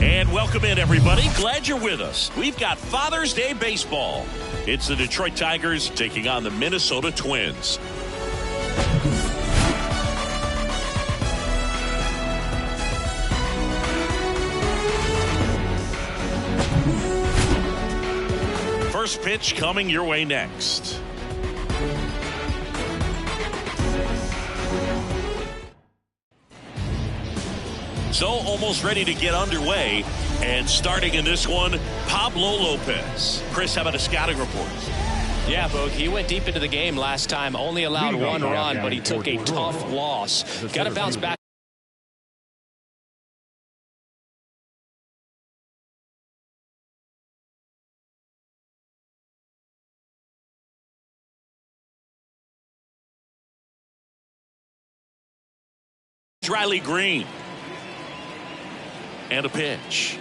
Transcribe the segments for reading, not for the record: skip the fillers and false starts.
And welcome in, everybody. Glad you're with us. We've got Father's Day baseball. It's the Detroit Tigers taking on the Minnesota Twins. First pitch coming your way next. So almost ready to get underway, and starting in this one, Pablo Lopez. Chris, how about a scouting report? Yeah, Boog, he went deep into the game last time, only allowed one run, but he took a tough loss. Got to bounce back. Riley Green. And a pitch.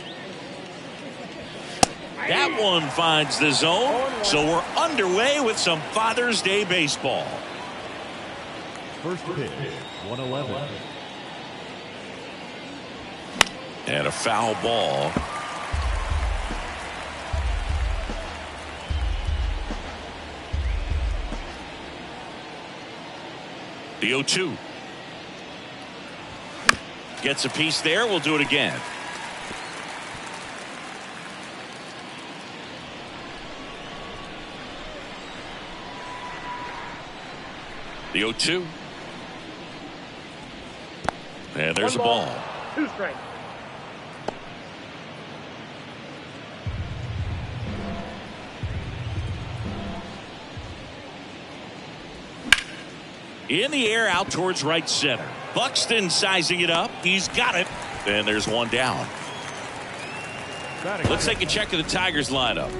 That one finds the zone, so we're underway with some Father's Day baseball. First pitch, 111. And a foul ball. The 0-2. Gets a piece there. We'll do it again. The 0-2. And there's a ball. 2 strikes. In the air out towards right center. Buxton sizing it up. He's got it. And there's one down. Let's take a check of the Tigers lineup.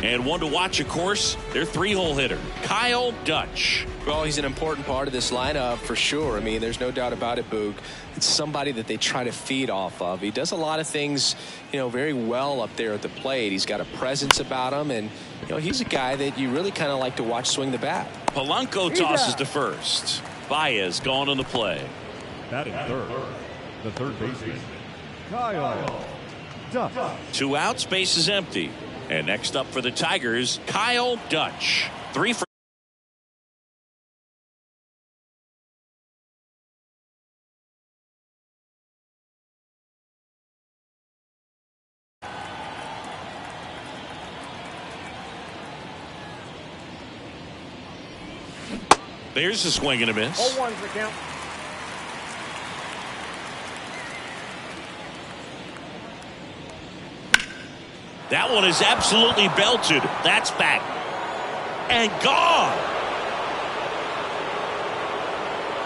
And one to watch, of course, their 3-hole hitter, Kyle Dutch. Well, he's an important part of this lineup for sure. I mean, there's no doubt about it, Boog. It's somebody that they try to feed off of. He does a lot of things, very well up there at the plate. He's got a presence about him, and, he's a guy that you really kind of like to watch swing the bat. Polanco tosses to first. Baez gone on the play. Batting third, the third baseman, Kyle Dutch. 2 outs, base is empty. And next up for the Tigers, Kyle Dutch. 3 for. There's a swing and a miss. 0-1's the count. That one is absolutely belted. That's back. And gone.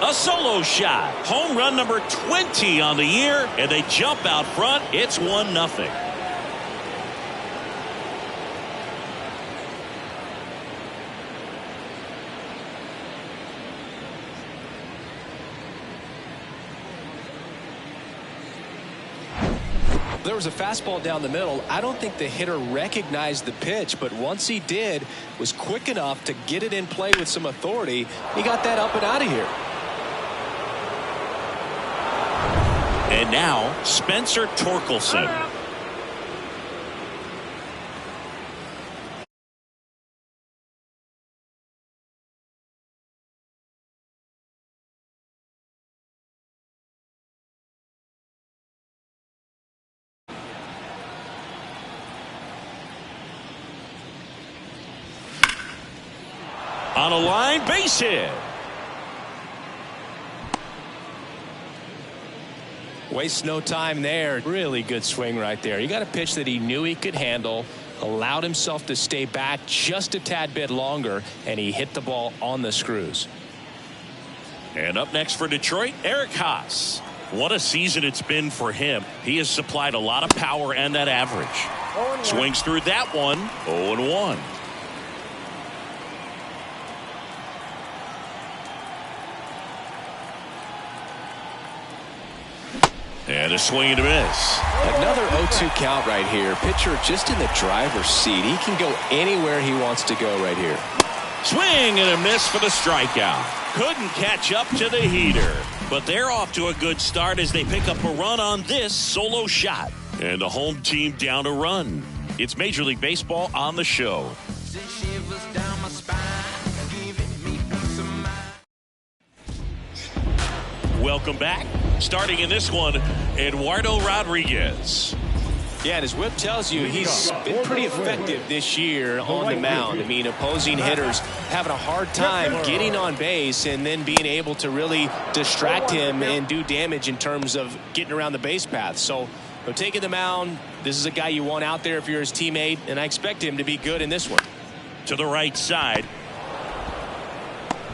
A solo shot. Home run number 20 on the year. And they jump out front. It's 1-0. There was a fastball down the middle. I don't think the hitter recognized the pitch, but once he did, was quick enough to get it in play with some authority. He got that up and out of here. And now Spencer Torkelson. On a line, base hit. Wastes no time there. Really good swing right there. He got a pitch that he knew he could handle, allowed himself to stay back just a tad bit longer, and he hit the ball on the screws. And up next for Detroit, Eric Haas. What a season it's been for him. He has supplied a lot of power and that average. Swings through that one. 0-1. And a swing and a miss. Another 0-2 count right here. Pitcher just in the driver's seat. He can go anywhere he wants to go right here. Swing and a miss for the strikeout. Couldn't catch up to the heater. But they're off to a good start as they pick up a run on this solo shot. And the home team down a run. It's Major League Baseball on the show. Welcome back. Starting in this one, Eduardo Rodriguez. Yeah, and his whip tells you he's been pretty effective this year on the mound. I mean, opposing hitters having a hard time getting on base and then being able to really distract him and do damage in terms of getting around the base path. So, taking the mound, this is a guy you want out there if you're his teammate, and I expect him to be good in this one. To the right side.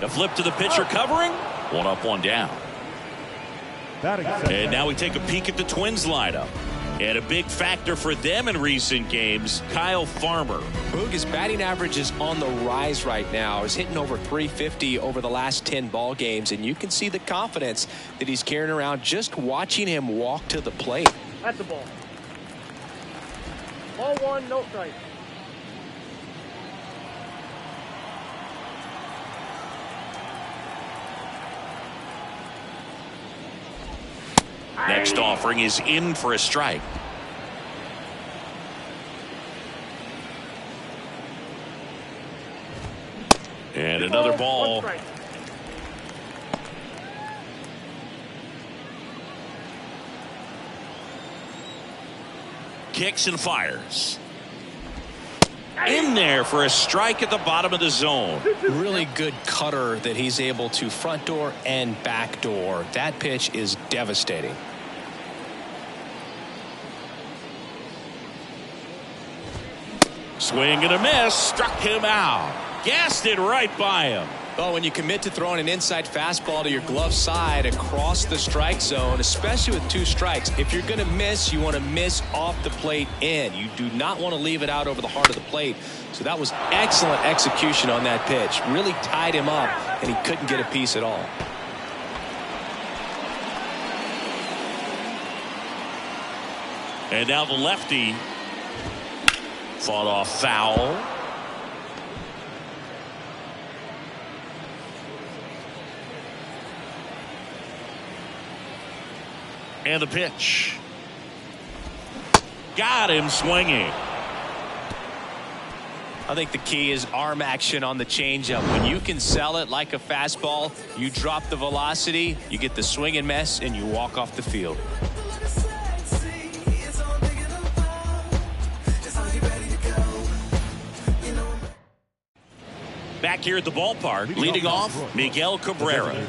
The flip to the pitcher covering. One up, one down. And now we take a peek at the Twins lineup. And a big factor for them in recent games, Kyle Farmer. Boog, his batting average is on the rise right now. He's hitting over 350 over the last 10 ball games, and you can see the confidence that he's carrying around just watching him walk to the plate. That's the ball. Ball one, no strike. Next offering is in for a strike. And another ball. Kicks and fires. In there for a strike at the bottom of the zone. Really good cutter that he's able to front door and back door. That pitch is devastating. Swing and a miss. Struck him out. Gassed it right by him. Well, when you commit to throwing an inside fastball to your glove side across the strike zone, especially with two strikes, if you're going to miss, you want to miss off the plate in. You do not want to leave it out over the heart of the plate. So that was excellent execution on that pitch. Really tied him up, and he couldn't get a piece at all. And now the lefty fought off foul. And the pitch. Got him swinging. I think the key is arm action on the changeup. When you can sell it like a fastball, you drop the velocity, you get the swing and miss, and you walk off the field. Back here at the ballpark, leading off, Miguel Cabrera.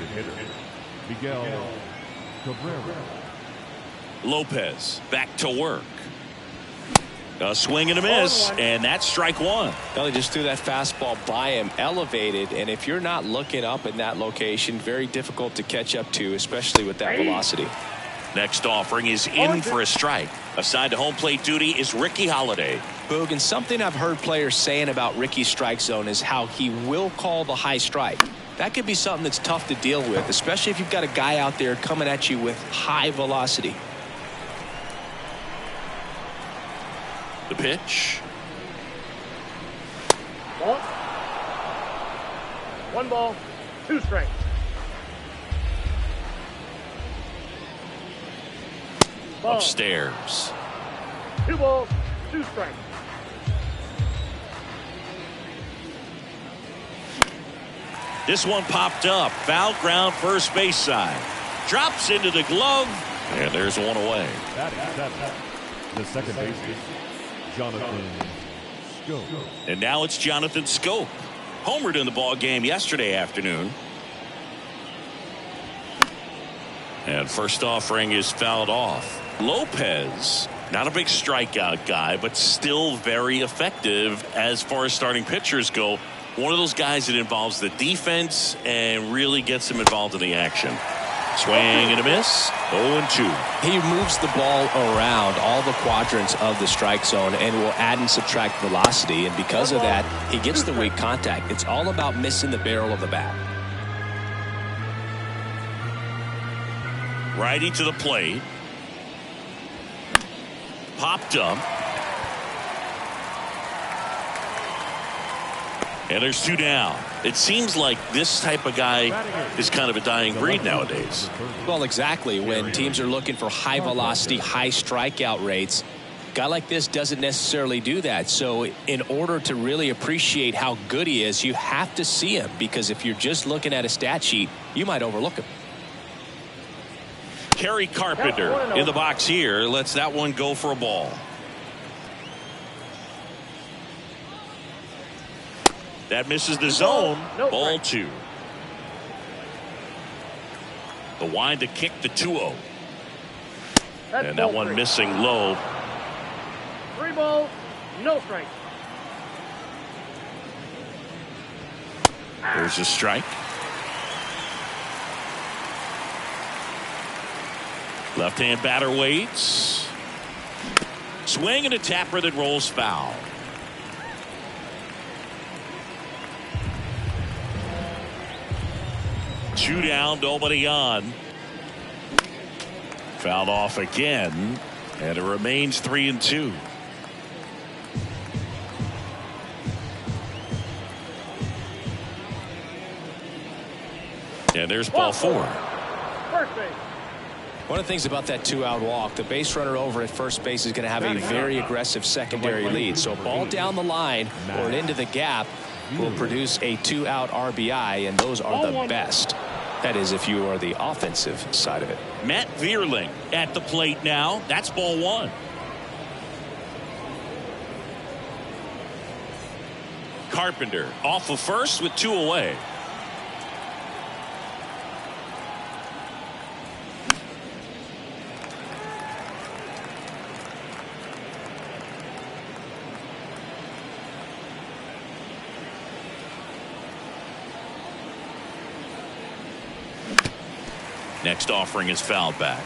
Miguel Cabrera. Lopez back to work. A swing and a miss, and that's strike one. Well, he just threw that fastball by him, elevated, and if you're not looking up in that location, very difficult to catch up to, especially with that velocity. Next offering is in for a strike. Assigned to home plate duty is Ricky Holiday. Boog, and something I've heard players saying about Ricky's strike zone is how he will call the high strike. That could be something that's tough to deal with, especially if you've got a guy out there coming at you with high velocity. The pitch. Ball. One ball, two strikes. Ball. Upstairs. Two balls, two strikes. This one popped up. Foul ground first base side. Drops into the glove. And there's one away. That is the second baseman, Jonathan Schoop. And now it's Jonathan Schoop. Homered in the ball game yesterday afternoon. And first offering is fouled off. Lopez, not a big strikeout guy, but still very effective as far as starting pitchers go. One of those guys that involves the defense and really gets him involved in the action. Swing and a miss. 0-2. He moves the ball around all the quadrants of the strike zone and will add and subtract velocity. And because of that, he gets the weak contact. It's all about missing the barrel of the bat. Righty to the plate. Popped up. And there's 2 down. It seems like this type of guy is kind of a dying breed nowadays. Well, exactly. When teams are looking for high velocity, high strikeout rates, a guy like this doesn't necessarily do that. So in order to really appreciate how good he is, you have to see him, because if you're just looking at a stat sheet, you might overlook him. Kerry Carpenter in the box here. Lets that one go for a ball. That misses the zone. Ball 2. The wind to kick the 2-0. And that one missing low. 3 balls, no strikes. There's a strike. Left-hand batter waits. Swing and a tapper that rolls foul. Two down, nobody on. Fouled off again, and it remains 3-2. And there's ball 4. First base. One of the things about that 2-out walk, the base runner over at first base is going to have a very aggressive secondary lead. So a ball down the line or into the gap will produce a 2-out RBI, and those are the best. That is, if you are the offensive side of it. Matt Vierling at the plate now. That's ball 1. Carpenter off of first with 2 away. Next offering is fouled back.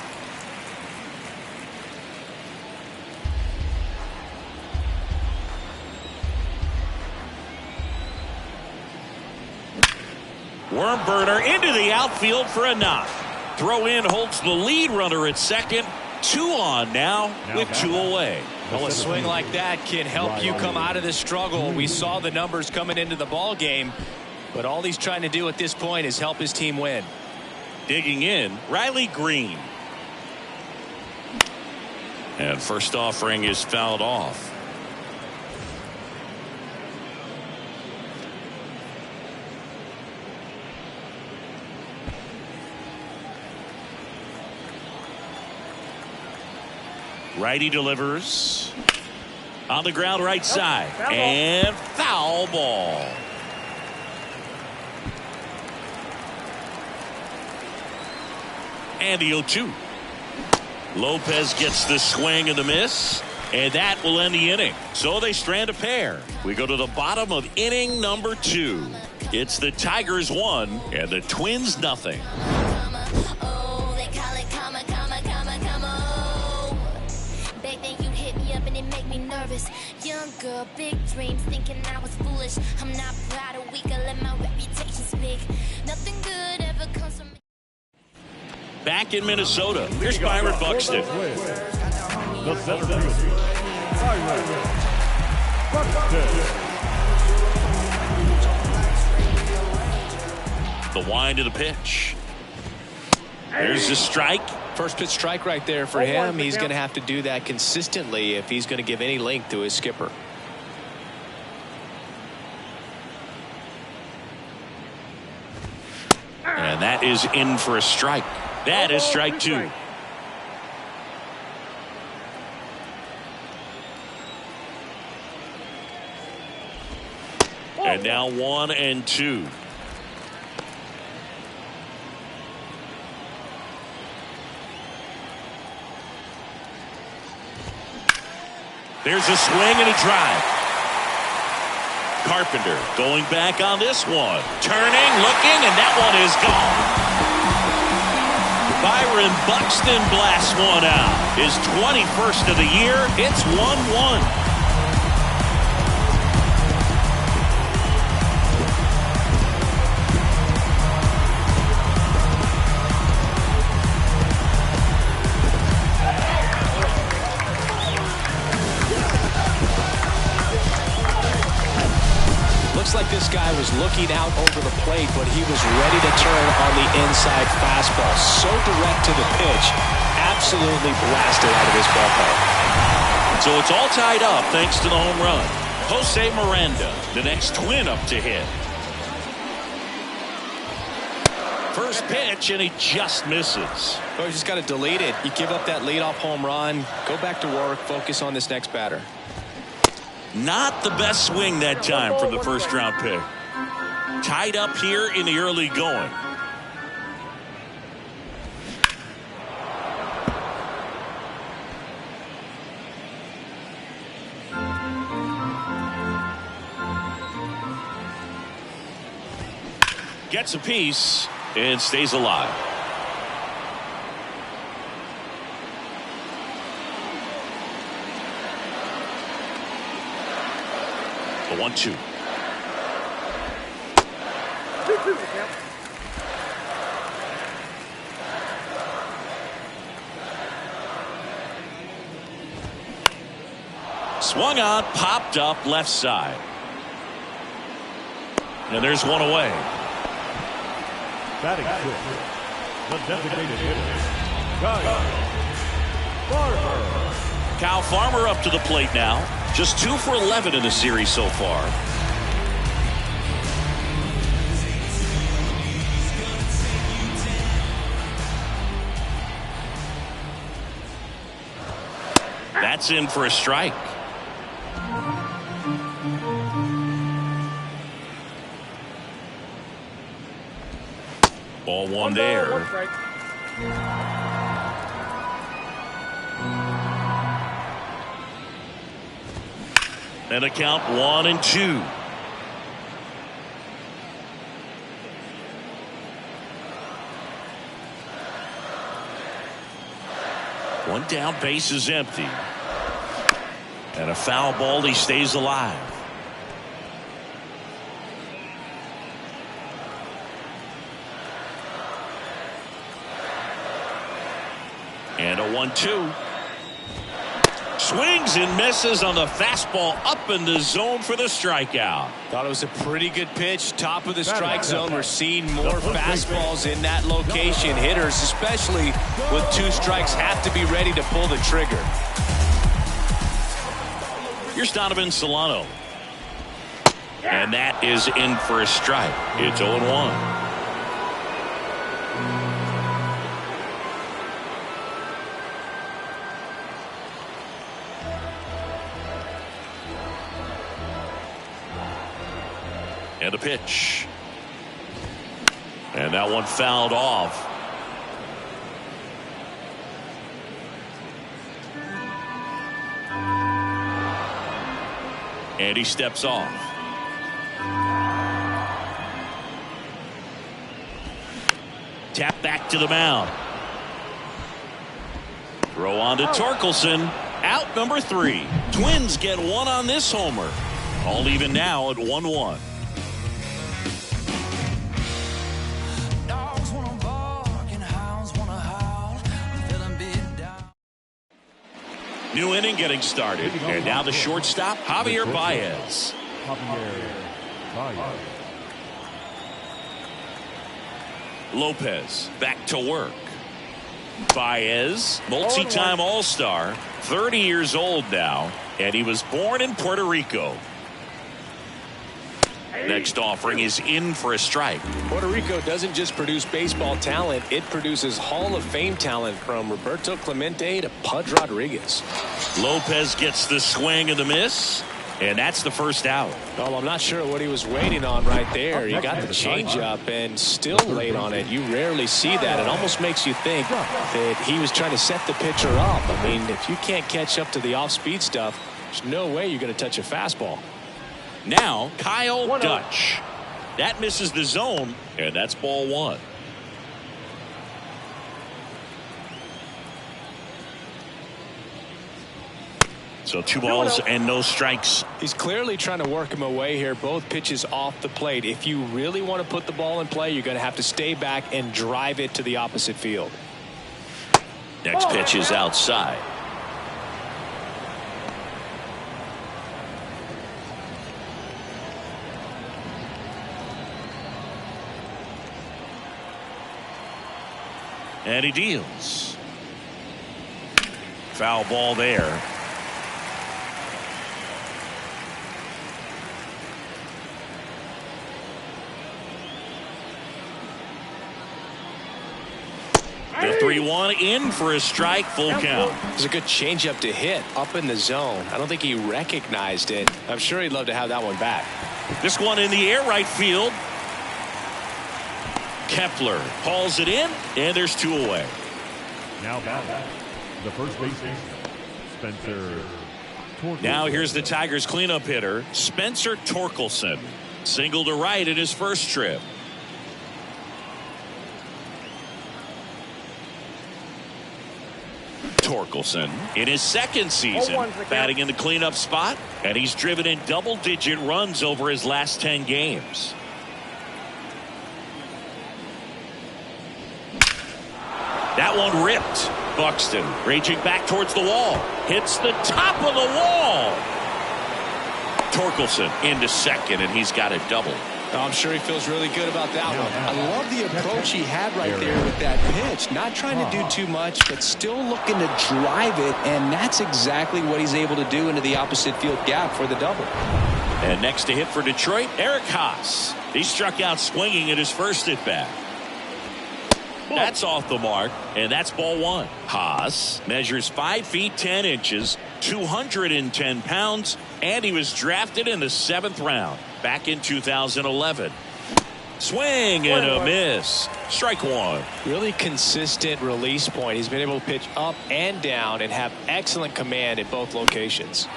Worm burner into the outfield for a knock. Throw in holds the lead runner at second. 2 on now with 2 away. Well, a swing like that can help you come out of this struggle. We saw the numbers coming into the ball game, but all he's trying to do at this point is help his team win. Digging in, Riley Green. And first offering is fouled off. Righty delivers. On the ground right side. And foul ball. And the 0-2. Lopez gets the swing and the miss, and that will end the inning. So they strand a pair. We go to the bottom of inning number 2. It's the Tigers 1 and the Twins nothing. Young girl, big dreams, thinking I was foolish. I'm not proud or weak, I let my reputation speak. Nothing good ever comes from me. Back in Minnesota, here's Byron Buxton. The center fielder, Byron Buxton. The wind of the pitch. There's a strike. First pitch strike right there for him. He's going to have to do that consistently if he's going to give any length to his skipper. And that is in for a strike. That is strike 2. And now 1 and 2. There's a swing and a drive. Carpenter going back on this one. Turning, looking, and that one is gone. Byron Buxton blasts one out. His 21st of the year. It's 1-1. Looks like this guy was looking out over the plate, but he was ready to turn on the inside fastball. So direct to the pitch. Absolutely blasted out of this ballpark. So it's all tied up thanks to the home run. Jose Miranda, the next Twin up to hit. First pitch, and he just misses. Oh, you just got to delete it. You give up that leadoff home run, go back to work, focus on this next batter. Not the best swing that time from the first round pick. Tied up here in the early going. Gets a piece and stays alive. The 1-2. 2-2, count. Swung on, popped up left side. And there's one away. Batting fifth, the designated hitter, Kyle Farmer. Kyle Farmer up to the plate now. Just 2 for 11 in the series so far. That's in for a strike. Ball one there. One strike. And a count 1-2. One down, base is empty. And a foul ball, he stays alive. And a 1-2. Swings and misses on the fastball up in the zone for the strikeout. Thought it was a pretty good pitch. Top of the strike zone. We're seeing more fastballs in that location. Hitters, especially with 2 strikes, have to be ready to pull the trigger. Here's Donovan Solano. And that is in for a strike. It's 0-1. And a pitch. And that one fouled off. And he steps off. Tap back to the mound. Throw on to Torkelson. Out number 3. Twins get one on this homer. All even now at 1-1. New inning getting started. And now the shortstop, Javier Baez. Lopez back to work. Baez, multi-time All-Star, 30 years old now, and he was born in Puerto Rico. Next offering is in for a strike. Puerto Rico doesn't just produce baseball talent, it produces Hall of Fame talent from Roberto Clemente to Pudge Rodriguez. Lopez gets the swing and the miss, and that's the first out. Well, I'm not sure what he was waiting on right there. He got the changeup and still late on it. You rarely see that. It almost makes you think that he was trying to set the pitcher up. I mean, if you can't catch up to the off-speed stuff, there's no way you're going to touch a fastball. Now Kyle Dutch. That misses the zone, and that's ball 1. So 2 balls and no strikes. He's clearly trying to work him away here. Both pitches off the plate. If you really want to put the ball in play, you're going to have to stay back and drive it to the opposite field. Next pitch is outside. And he deals. Foul ball there. The 3-1 in for a strike, full count. It was a good changeup to hit up in the zone. I don't think he recognized it. I'm sure he'd love to have that one back. This one in the air, right field. Kepler hauls it in, and there's 2 away. Now batting, the first baseman, Spencer Torkelson. Now here's the Tigers cleanup hitter, Spencer Torkelson. Single to right in his first trip. Torkelson in his second season batting in the cleanup spot, and he's driven in double-digit runs over his last 10 games. That one ripped. Buxton raging back towards the wall. Hits the top of the wall. Torkelson into second, and he's got a double. Oh, I'm sure he feels really good about that one. I love the approach he had right there with that pitch. Not trying to do too much, but still looking to drive it, and that's exactly what he's able to do into the opposite field gap for the double. And next to hit for Detroit, Eric Haas. He struck out swinging at his first at-bat. That's off the mark, and that's ball 1. Haas measures 5 feet 10 inches, 210 pounds, and he was drafted in the 7th round back in 2011. Swing and a miss. Strike 1. Really consistent release point. He's been able to pitch up and down and have excellent command at both locations.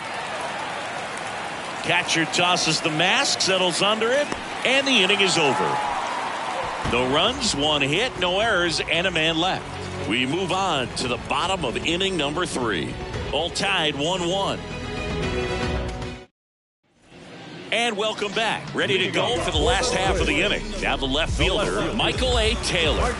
Catcher tosses the mask, settles under it, and the inning is over. No runs, 1 hit, no errors, and a man left. We move on to the bottom of inning number 3. All tied 1-1. And welcome back. Ready to go for the last half of the inning. Now the left fielder, Michael A. Taylor.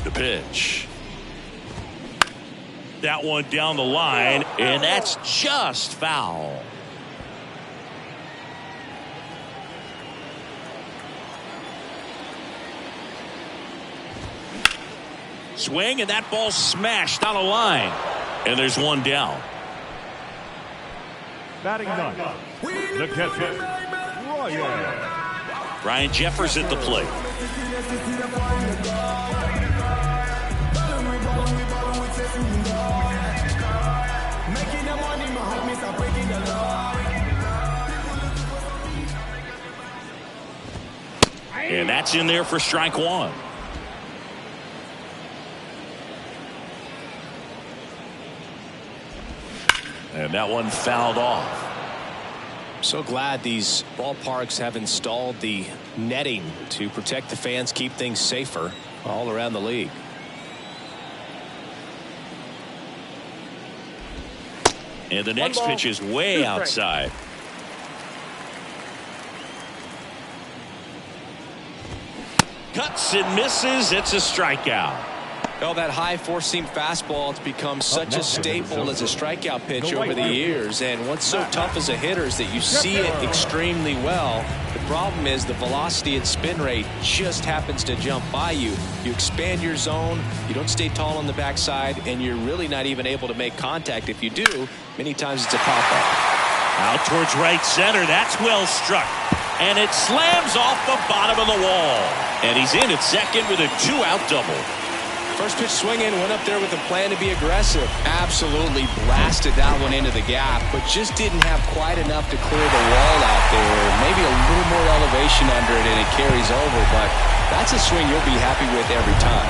The pitch. That one down the line, and that's just foul. Swing, and that ball smashed on a line. And there's one down. Batting ninth, the catcher, Ryan. Ryan Jeffers at the plate. And that's in there for strike one. And that one fouled off. So glad these ballparks have installed the netting to protect the fans, keep things safer all around the league. And the next pitch is way outside. Cuts and misses. It's a strikeout. Well, that high four-seam fastball has become such a staple as a strikeout pitch over the years. And what's so tough as a hitter is that you see it extremely well. The problem is the velocity and spin rate just happens to jump by you. You expand your zone, you don't stay tall on the backside, and you're really not even able to make contact. If you do, many times it's a pop-up. Out towards right center. That's well struck. And it slams off the bottom of the wall. And he's in at second with a 2-out double. First pitch swinging, went up there with a plan to be aggressive. Absolutely blasted that one into the gap, but just didn't have quite enough to clear the wall out there. Maybe a little more elevation under it and it carries over, but that's a swing you'll be happy with every time.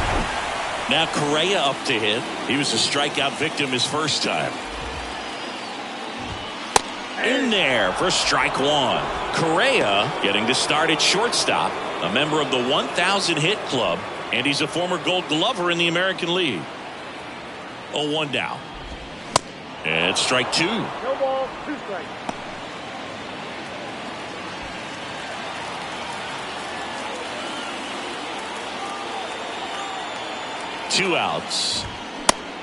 Now Correa up to hit. He was a strikeout victim his first time. In there for strike one. Correa getting to start at shortstop, a member of the 1,000 hit club. And he's a former Gold Glover in the American League. 0-1 down. And strike two. No ball, 2 strikes. Two outs.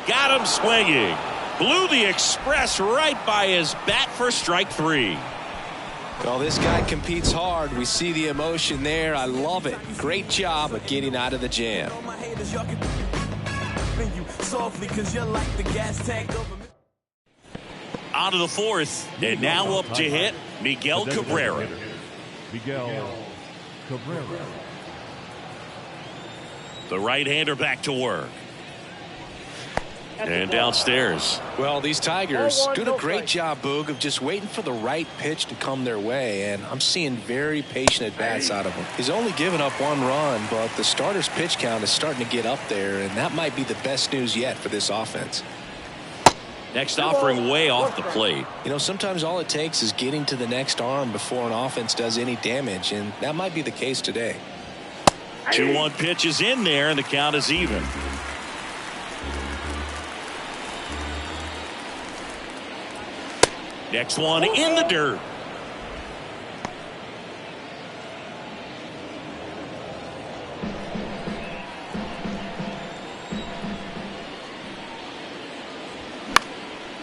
Got him swinging. Blew the express right by his bat for strike three. Well, this guy competes hard. We see the emotion there. I love it. Great job of getting out of the jam. On to the fourth. And now up to hit Miguel Cabrera. Miguel Cabrera. The right-hander back to work. And downstairs. Well, these Tigers doing a great job, Boog, of just waiting for the right pitch to come their way, and I'm seeing very patient at-bats out of him. He's only given up 1 run, but the starter's pitch count is starting to get up there, and that might be the best news yet for this offense. Next offering way off the plate. You know, sometimes all it takes is getting to the next arm before an offense does any damage, and that might be the case today. 2-1 pitch is in there, and the count is even. Next one in the dirt.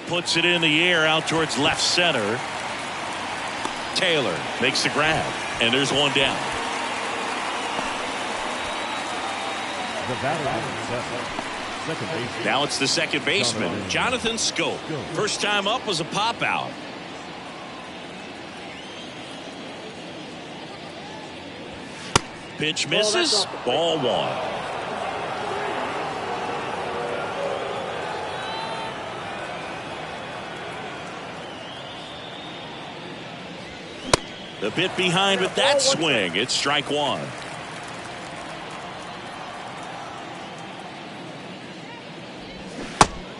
Puts it in the air out towards left center. Taylor makes the grab, and there's one down. The batter, second baseman. Now it's the second baseman, Jonathan Schoop. First time up was a pop out. Pitch misses. Ball one. The bit behind with that swing. It's strike one.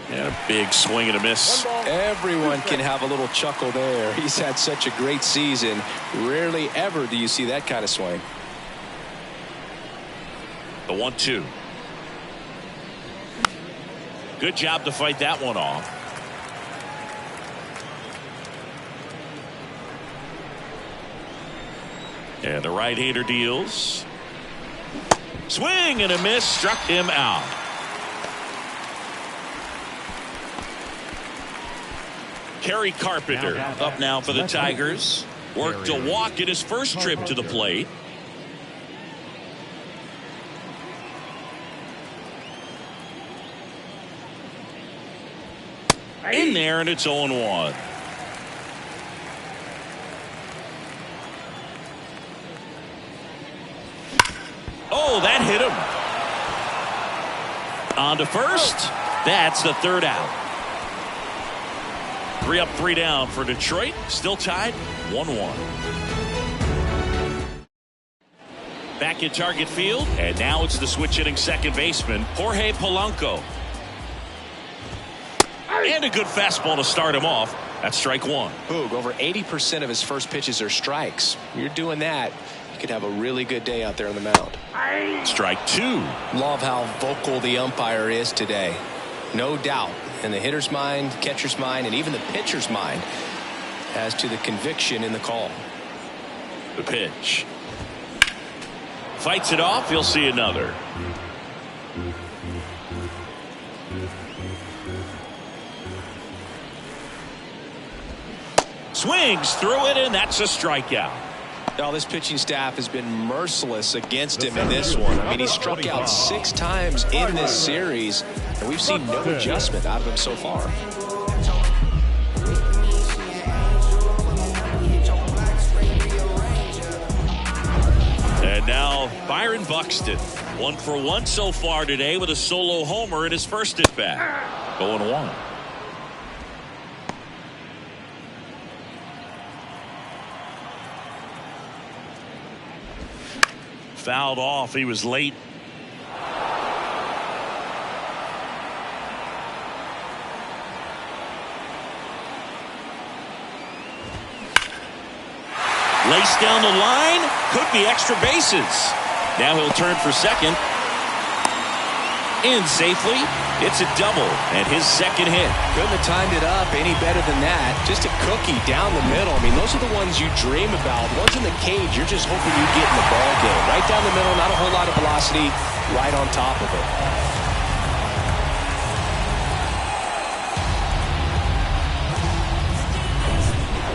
And a big swing and a miss. Everyone can have a little chuckle there. He's had such a great season. Rarely ever do you see that kind of swing. The 1-2. Good job to fight that one off. And the right-hander deals. Swing and a miss. Struck him out. Kerry Carpenter up now for the Tigers. Worked a walk in his first trip to the plate. In there, and it's 0-1. Oh, that hit him. On to first. That's the third out. 3 up, 3 down for Detroit. Still tied 1-1. Back at target field, and now it's the switch hitting second baseman, Jorge Polanco. And a good fastball to start him off. That's strike one. Boog, over 80% of his first pitches are strikes. You're doing that, you could have a really good day out there on the mound. Strike two. Love how vocal the umpire is today. No doubt in the hitter's mind, catcher's mind, and even the pitcher's mind as to the conviction in the call. The pitch. Fights it off. He'll see another. Swings through it, and that's a strikeout. Now, this pitching staff has been merciless against him in this one. I mean, he struck out 6 times in this series, and we've seen no adjustment out of him so far. And now Byron Buxton, 1 for 1 so far today with a solo homer in his first at bat. 0-1. Fouled off. He was late. Laced down the line. Could be extra bases. Now he'll turn for second. In safely. It's a double and his second hit. Couldn't have timed it up any better than that. Just a cookie down the middle. I mean, those are the ones you dream about. Once in the cage, you're just hoping you get in the ball game. Right down the middle, not a whole lot of velocity, right on top of it.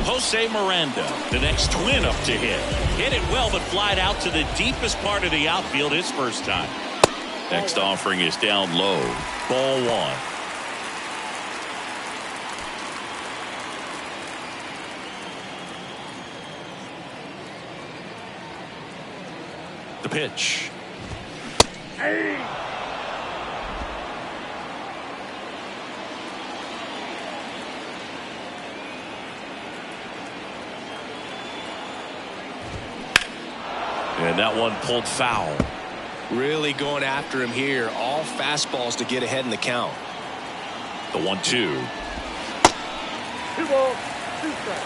Jose Miranda, the next Twin up to hit. Hit it well, but flied out to the deepest part of the outfield his first time. Next offering is down low. Ball 1. The pitch. And that one pulled foul. Really going after him here. All fastballs to get ahead in the count. The 1-2. 2 balls, 2 strikes.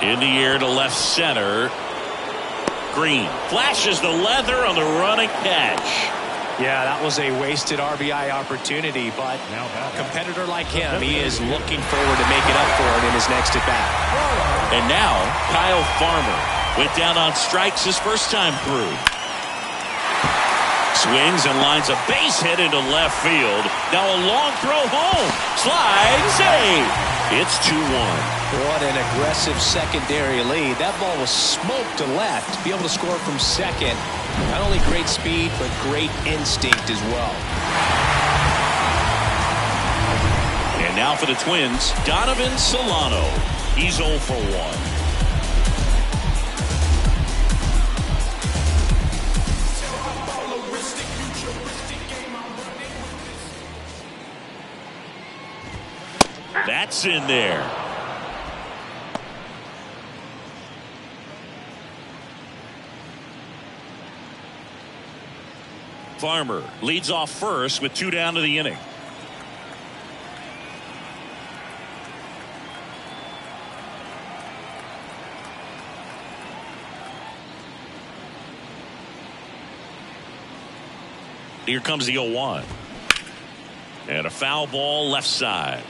In the air to left center. Green flashes the leather on the running catch. Yeah, that was a wasted RBI opportunity, but a competitor like him, he is looking forward to making up for it in his next at-bat. And now, Kyle Farmer went down on strikes his first time through. Swings and lines a base hit into left field. Now a long throw home. Slide, save. It's 2-1. What an aggressive secondary lead. That ball was smoked to left. To be able to score from second, not only great speed, but great instinct as well. And now for the Twins, Donovan Solano. He's 0 for 1. That's in there. Farmer leads off first with 2 down to the inning. Here comes the 0-1. And a foul ball left side.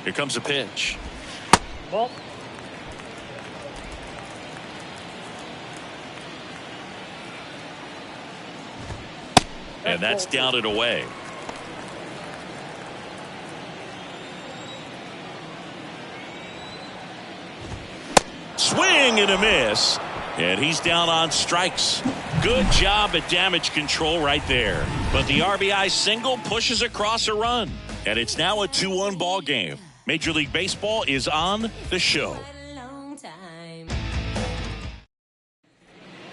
Here comes a pitch. Ball. And that's down and away. Swing and a miss. And he's down on strikes. Good job at damage control right there. But the RBI single pushes across a run. And it's now a 2-1 ball game. Major League Baseball is on the show.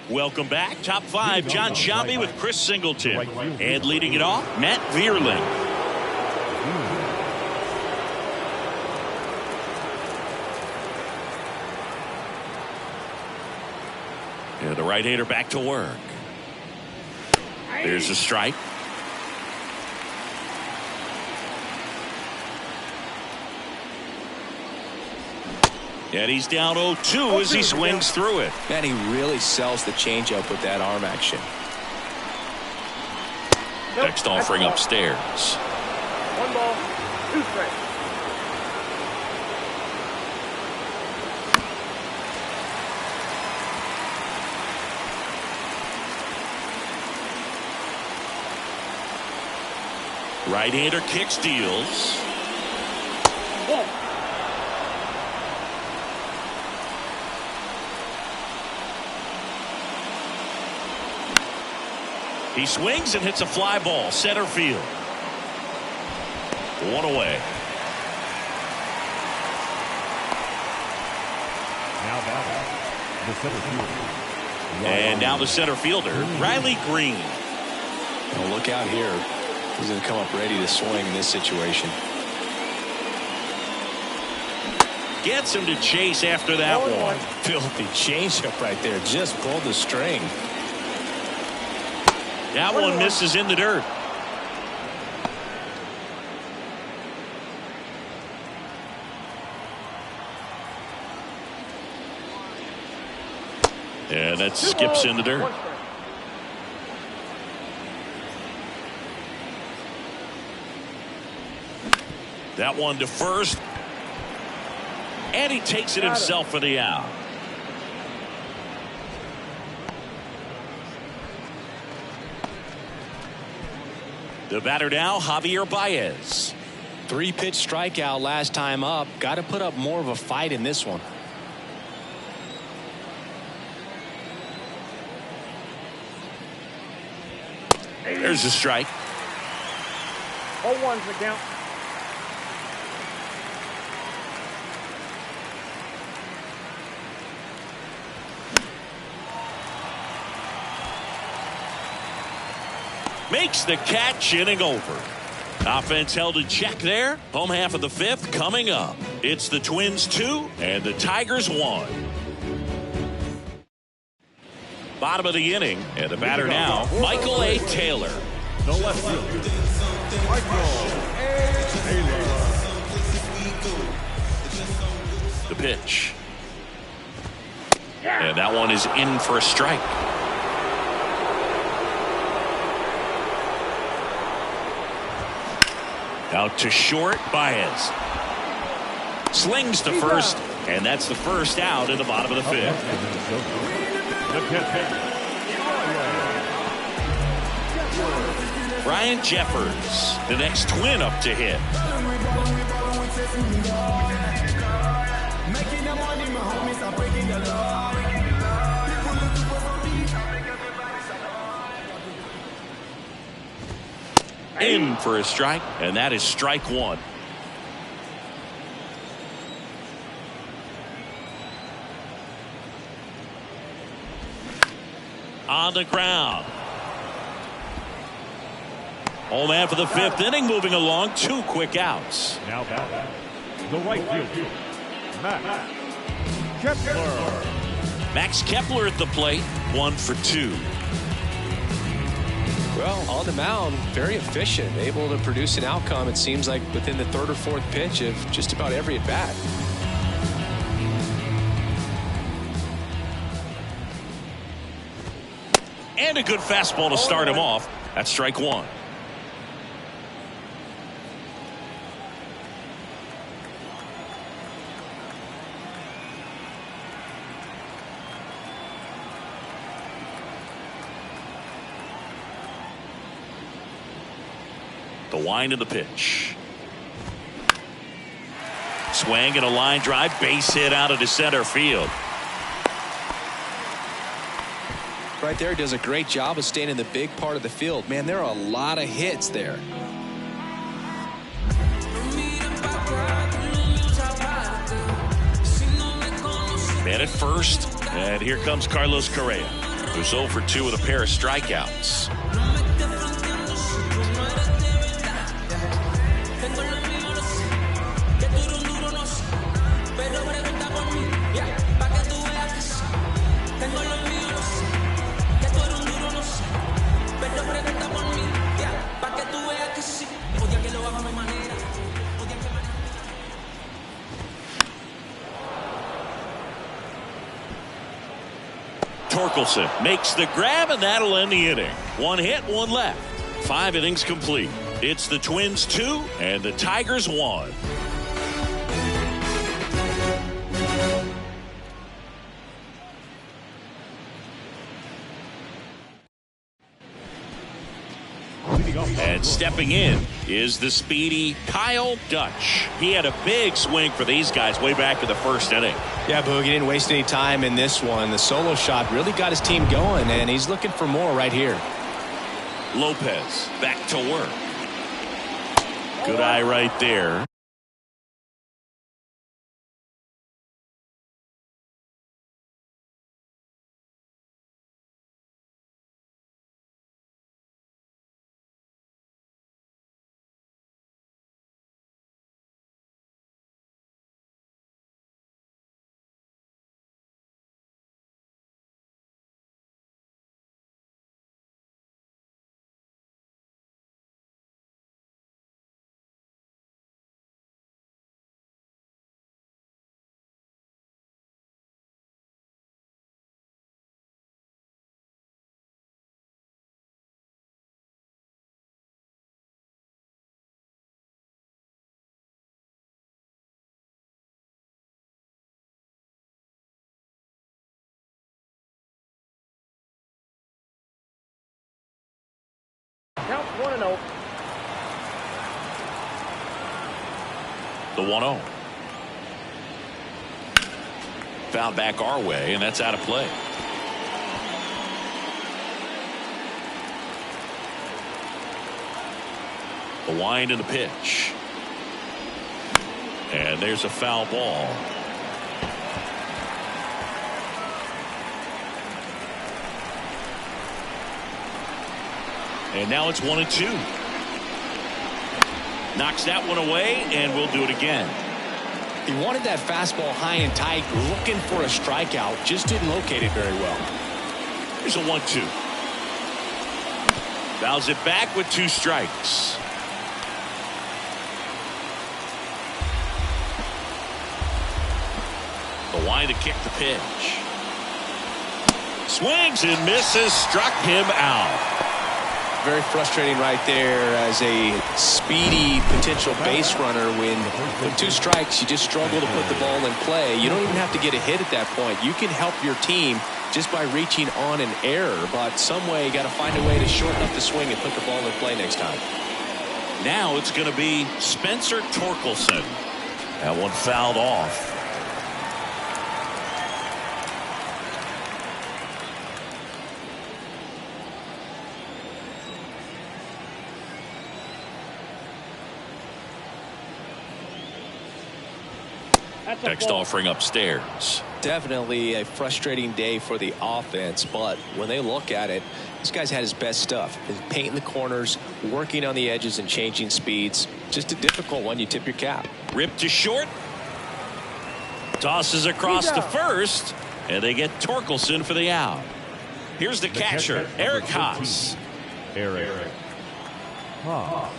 Welcome back. Top 5, John Sciambi with Chris Singleton. And leading it off, Matt Vierling. And the right-hander back to work. There's a strike. And he's down 0-2 as he swings through it. Man, he really sells the changeup with that arm action. Next offering upstairs. 1 ball, 2 strikes. Right-hander kicks, deals. He swings and hits a fly ball, center field. 1 away. Now batting, the center fielder. And now the center fielder, Riley Green. Well, look out here. He's going to come up ready to swing in this situation. Gets him to chase after that one. Filthy changeup right there. Just pulled the string. That one misses in the dirt. And that skips in the dirt. That one to first. And he takes it himself for the out. The batter now, Javier Baez. 3-pitch strikeout last time up. Got to put up more of a fight in this one. There's a strike. 0-1's the count. Makes the catch, inning over. Offense held in check there. Home half of the 5th coming up. It's the Twins 2 and the Tigers 1. Bottom of the inning, and the batter now, Michael A. Taylor. The left fielder, Michael A. Taylor. The pitch. And that one is in for a strike. Out to short, Baez. Slings to first, and that's the first out in the bottom of the 5th. The catcher, Ryan Jeffers, the next Twin up to hit. In for a strike, and that is strike 1. On the ground. Home half of the 5th inning, moving along, 2 quick outs. now batting, the right fielder, Max Kepler. Max Kepler at the plate, 1 for 2. Well, on the mound, very efficient, able to produce an outcome, it seems like, within the 3rd or 4th pitch of just about every at-bat. And a good fastball to start him off. That's strike 1. The wind of the pitch. Swing and a line drive, base hit out of the center field. Right there, does a great job of staying in the big part of the field. Man, there are a lot of hits there. Man at first, and here comes Carlos Correa, who's 0 for 2 with a pair of strikeouts. Torkelson makes the grab, and that'll end the inning. 1 hit, 1 left. 5 innings complete. It's the Twins 2 and the Tigers 1. And stepping in is the speedy Kyle Dutch. He had a big swing for these guys way back in the first inning. Yeah, Boog, he didn't waste any time in this one. The solo shot really got his team going, and he's looking for more right here. Lopez back to work. Good eye right there. Count 1-0. The 1-0. Foul back our way, and that's out of play. The wind and the pitch. And there's a foul ball. And now it's 1-2. Knocks that one away, and we'll do it again. He wanted that fastball high and tight, looking for a strikeout. Just didn't locate it very well. Here's a 1-2. Fouls it back with 2 strikes. The wind to kick the pitch. Swings and misses, struck him out. Very frustrating right there as a speedy potential base runner. When with 2 strikes, you just struggle to put the ball in play. You don't even have to get a hit at that point. You can help your team just by reaching on an error, but some way you got to find a way to shorten up the swing and put the ball in play next time. Now it's going to be Spencer Torkelson. That one fouled off. Next offering upstairs. Definitely a frustrating day for the offense, but when they look at it, this guy's had his best stuff. He's painting the corners, working on the edges and changing speeds. Just a difficult one. You tip your cap. Ripped to short. Tosses across to first, and they get Torkelson for the out. Here's the catcher, Eric Haas. Eric Haas.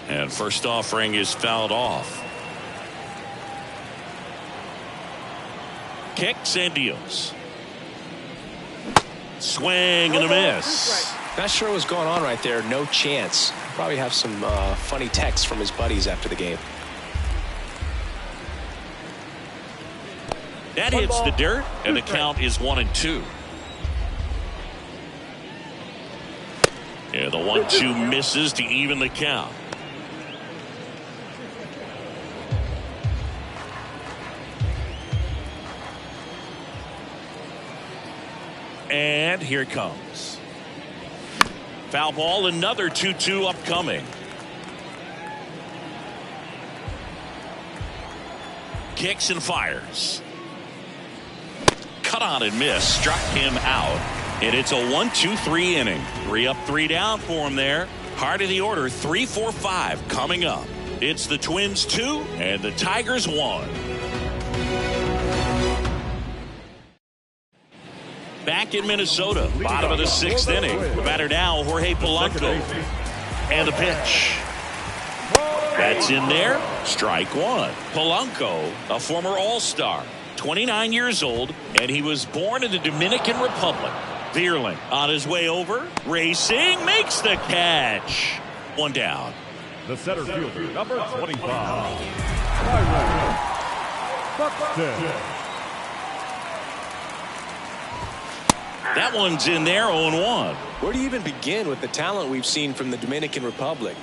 And first offering is fouled off. Kicks and deals. Swing and a miss. Not sure what's going on right there. No chance. Probably have some funny texts from his buddies after the game. That hits the dirt, and the count is 1-2. Yeah, the 1-2 misses to even the count. and here it comes. Foul ball, another 2-2 upcoming. Kicks and fires. Cut on and miss. Struck him out. And it's a 1-2-3 inning. 3 up, 3 down for him there. Heart of the order, 3, 4, 5 coming up. It's the Twins 2 and the Tigers 1. Back in Minnesota, bottom of the 6th inning. The batter now, Jorge Polanco. And the pitch. That's in there. Strike one. Polanco, a former All-Star, 29 years old, and he was born in the Dominican Republic. Vierling on his way over, racing, makes the catch. One down. The center fielder, number 25, Buxton. That one's in there, 0-1. Where do you even begin with the talent we've seen from the Dominican Republic?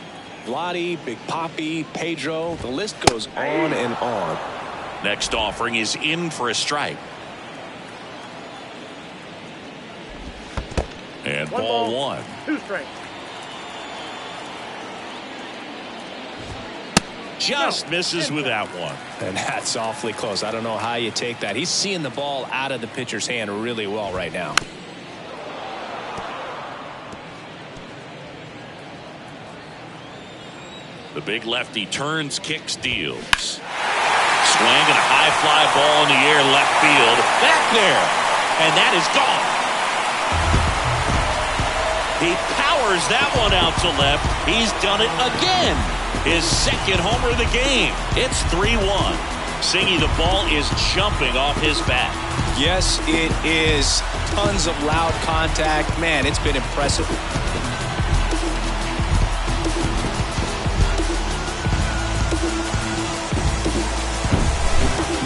Vladdy, Big Papi, Pedro, the list goes on and on. Next offering is in for a strike. And ball one. 2 strikes. Just misses with that one. And that's awfully close. I don't know how you take that. He's seeing the ball out of the pitcher's hand really well right now. The big lefty turns, kicks, deals. Swing and a high fly ball in the air, left field. Back there. And that is gone. He powers that one out to left. He's done it again. His second homer of the game. It's 3-1. Singy, the ball is jumping off his bat. Yes, it is. Tons of loud contact. Man, it's been impressive.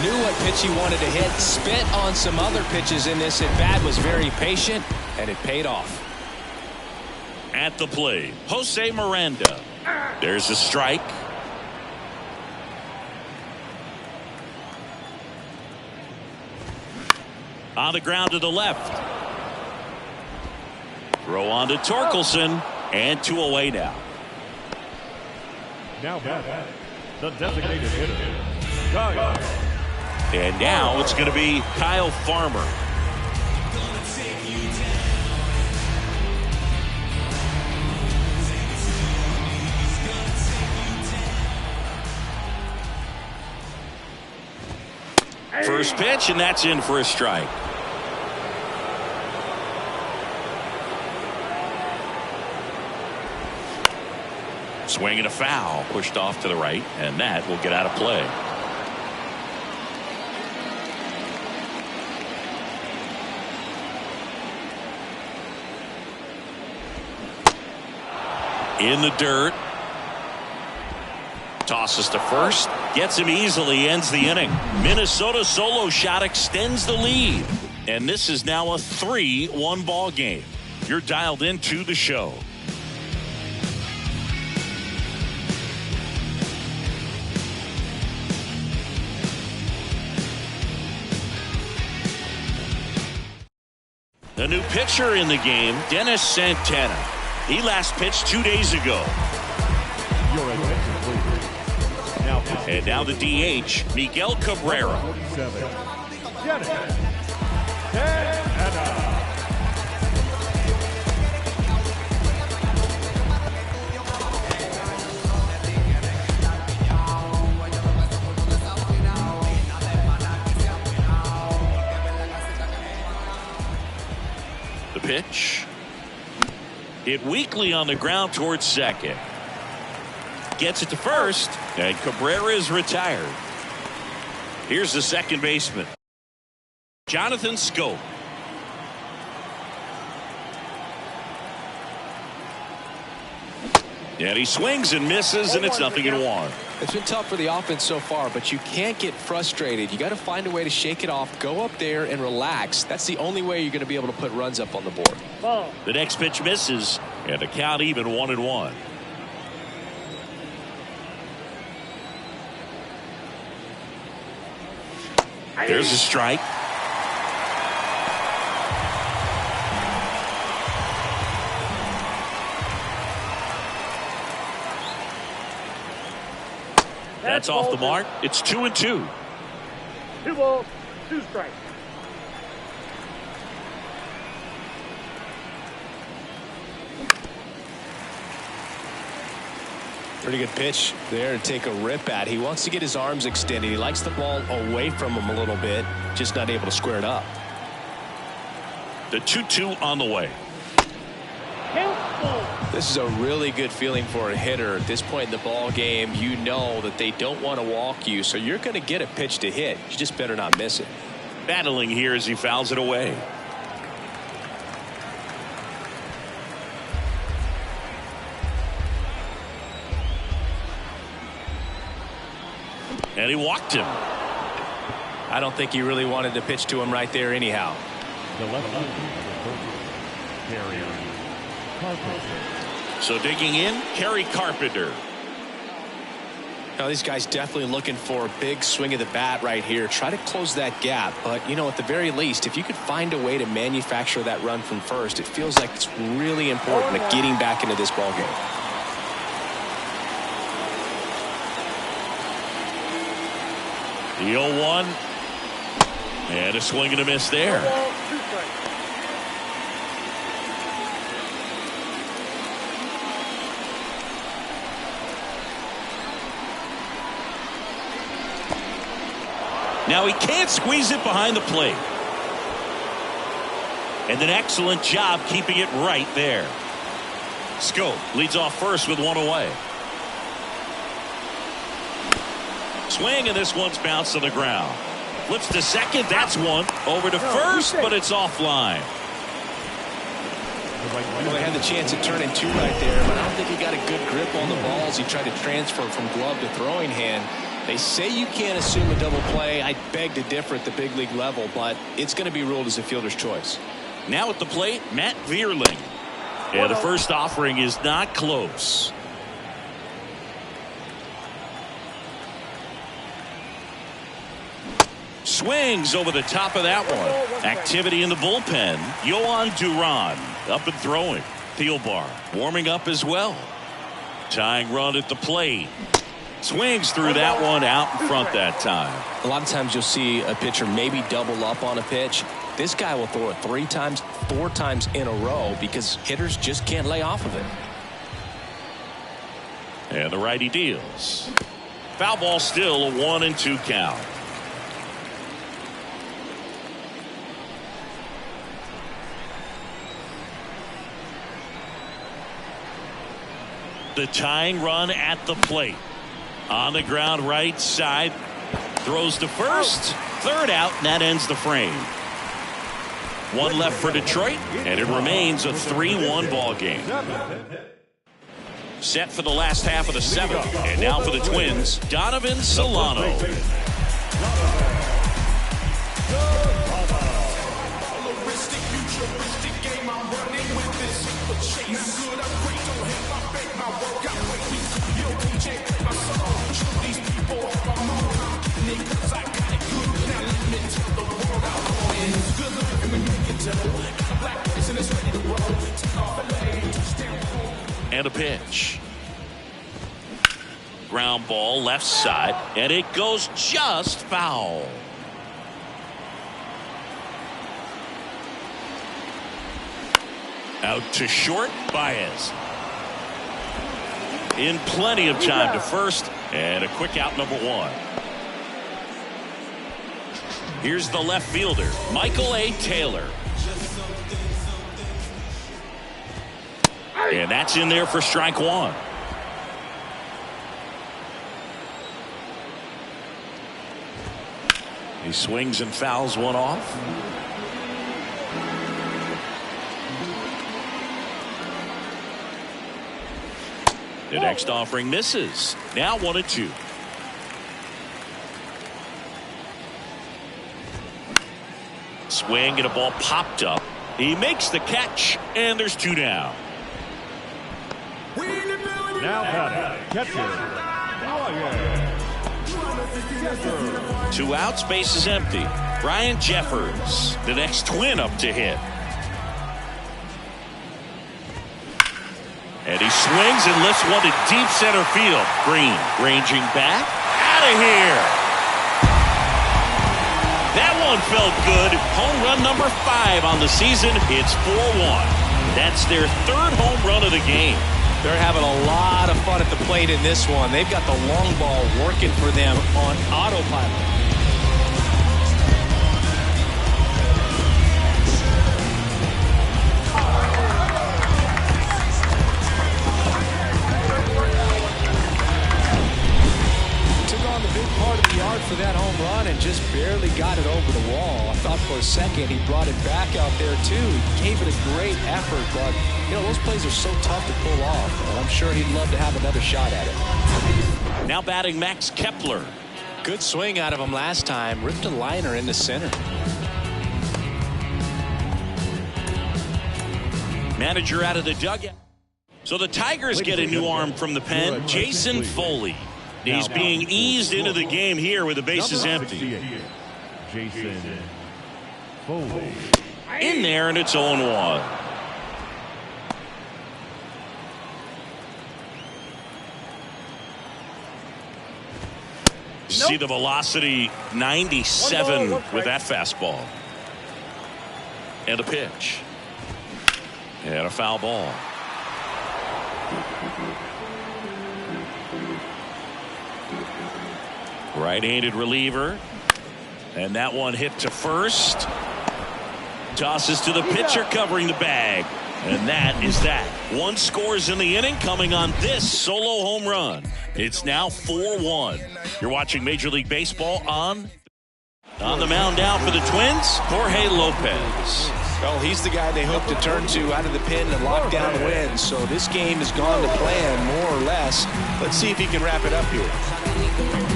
Knew what pitch he wanted to hit. Spent on some other pitches in this at bat. Was very patient, and it paid off. At the plate, Jose Miranda. There's a strike. On the ground to the left. Throw on to Torkelson, and 2 away now. Now back, the designated hitter, Kyle. And now it's going to be Kyle Farmer. First pitch, and that's in for a strike. Swing and a foul, pushed off to the right, and that will get out of play. In the dirt. Tosses to first, gets him easily, ends the inning. Minnesota solo shot extends the lead, and this is now a 3-1 ball game. You're dialed into the show. The new pitcher in the game, Dennis Santana. He last pitched 2 days ago. Your attention, please. Now, And now the DH, Miguel Cabrera. 47, Dennis Santana. The pitch. Hit weakly on the ground towards second. Gets it to first, and Cabrera is retired. Here's the second baseman, Jonathan Schoop. And he swings and misses, and it's 0-1. It's been tough for the offense so far, but you can't get frustrated. You got to find a way to shake it off, go up there and relax. That's the only way you're going to be able to put runs up on the board. The next pitch misses, and the count even 1-1. There's a strike. That's off the mark. It's 2-2. 2 balls, 2 strikes. Pretty good pitch there to take a rip at. He wants to get his arms extended. He likes the ball away from him a little bit, just not able to square it up. The 2-2 on the way. This is a really good feeling for a hitter at this point in the ball game. You know that they don't want to walk you, so you're going to get a pitch to hit. You just better not miss it. Battling here as he fouls it away. And he walked him. I don't think he really wanted to pitch to him right there anyhow. The left Kerry Carpenter. So digging in, Kerry Carpenter. Now these guys definitely looking for a big swing of the bat right here. Try to close that gap. But, you know, at the very least, if you could find a way to manufacture that run from first, it feels like it's really important to getting back into this ball game. The 0-1. And a swing and a miss there. 1 ball, 2 strikes. Now he can't squeeze it behind the plate. And an excellent job keeping it right there. Schoop leads off first with 1 away. Swing, and this one's bounced to the ground. Flips to second. That's one. Over to first, but it's offline. Well, they had the chance at turning 2 right there, but I don't think he got a good grip on the balls. He tried to transfer from glove to throwing hand. They say you can't assume a double play. I beg to differ at the big league level, but it's going to be ruled as a fielder's choice. Now at the plate, Matt Vierling. Yeah, the first offering is not close. Swings over the top of that one. Activity in the bullpen. Yohan Duran up and throwing. Thielbar warming up as well. Tying run at the plate. Swings through that one out in front that time. A lot of times you'll see a pitcher maybe double up on a pitch. This guy will throw it 3 times, 4 times in a row because hitters just can't lay off of it. And the righty deals. Foul ball, still a 1-2 count. The tying run at the plate. On the ground right side. Throws to first. Third out, and that ends the frame. 1 left for Detroit, and it remains a 3-1 ball game. Set for the last half of the 7th. And now for the Twins, Donovan Solano. And a pitch. Ground ball left side, and it goes just foul. Out to short, Baez. In plenty of time to first, and a quick out, number 1. Here's the left fielder, Michael A. Taylor. And that's in there for strike 1. He swings and fouls one off. The next offering misses. Now 1-2. Swing and a ball popped up. He makes the catch, and there's 2 down. Now batting, catcher, Ryan. 2 outs, base is empty. Ryan Jeffers, the next Twin up to hit. And he swings and lifts one to deep center field. Green ranging back. At out of here. That one felt good. Home run number 5 on the season. It's 4-1. That's their 3rd home run of the game. They're having a lot of fun at the plate in this one. They've got the long ball working for them on autopilot. Part of the yard for that home run and just barely got it over the wall. I thought for a second he brought it back out there too. He gave it a great effort, but you know those plays are so tough to pull off, and I'm sure he'd love to have another shot at it. Now batting Max Kepler. Good swing out of him last time. Ripped a liner in the center. Manager out of the dugout. So the Tigers get a new arm from the pen, Jason Foley. He's being eased into the game here with the bases empty. Jason Foley. In there, and it's 0-1. See the velocity, 97 with that fastball. And a pitch. And a foul ball. Right-handed reliever. And that one hit to first. Tosses to the pitcher covering the bag. And that is that. 1 scores in the inning coming on this solo home run. It's now 4-1. You're watching Major League Baseball on the mound now for the Twins, Jorge Lopez. Well, he's the guy they hope to turn to out of the pen to lock down wins. So this game has gone to plan more or less. Let's see if he can wrap it up here.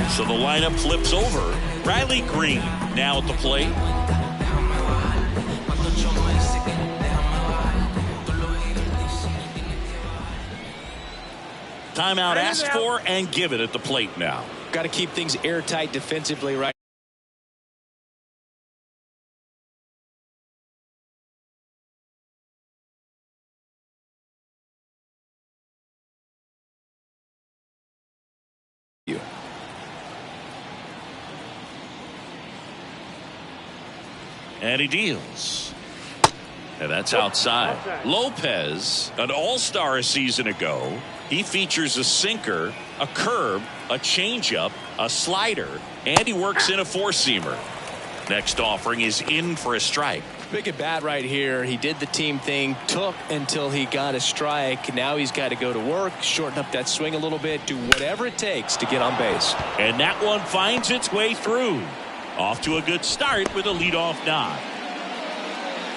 So the lineup flips over. Riley Green now at the plate. Timeout asked for and given at the plate now. Got to keep things airtight defensively right. And he deals. And that's outside. Lopez, an all-star a season ago. He features a sinker, a curve, a changeup, a slider, and he works in a four-seamer. Next offering is in for a strike. Big at bat right here. He did the team thing, took until he got a strike. Now he's got to go to work, shorten up that swing a little bit, do whatever it takes to get on base. And that one finds its way through. Off to a good start with a leadoff nod.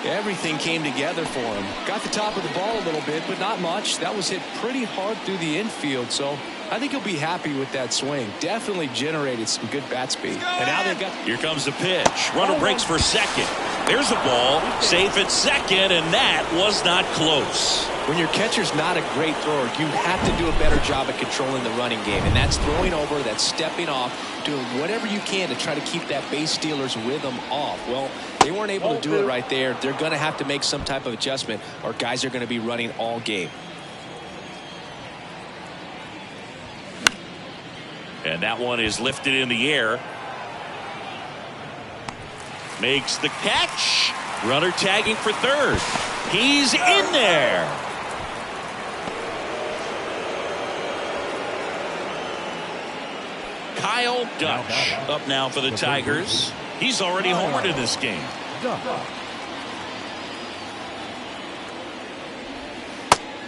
Everything came together for him. Got the top of the ball a little bit, but not much. That was hit pretty hard through the infield, so I think he'll be happy with that swing. Definitely generated some good bat speed. And now they've got... Here comes the pitch. Runner breaks for second. There's a ball. Safe at second, and that was not close. When your catcher's not a great thrower, you have to do a better job at controlling the running game. And that's throwing over, that's stepping off, doing whatever you can to try to keep that base stealer's rhythm off. Well, they weren't able to do it right there. They're going to have to make some type of adjustment, or guys are going to be running all game. And that one is lifted in the air. Makes the catch. Runner tagging for third. He's in there. Kyle Dutch up now for the Tigers. He's already homered in this game.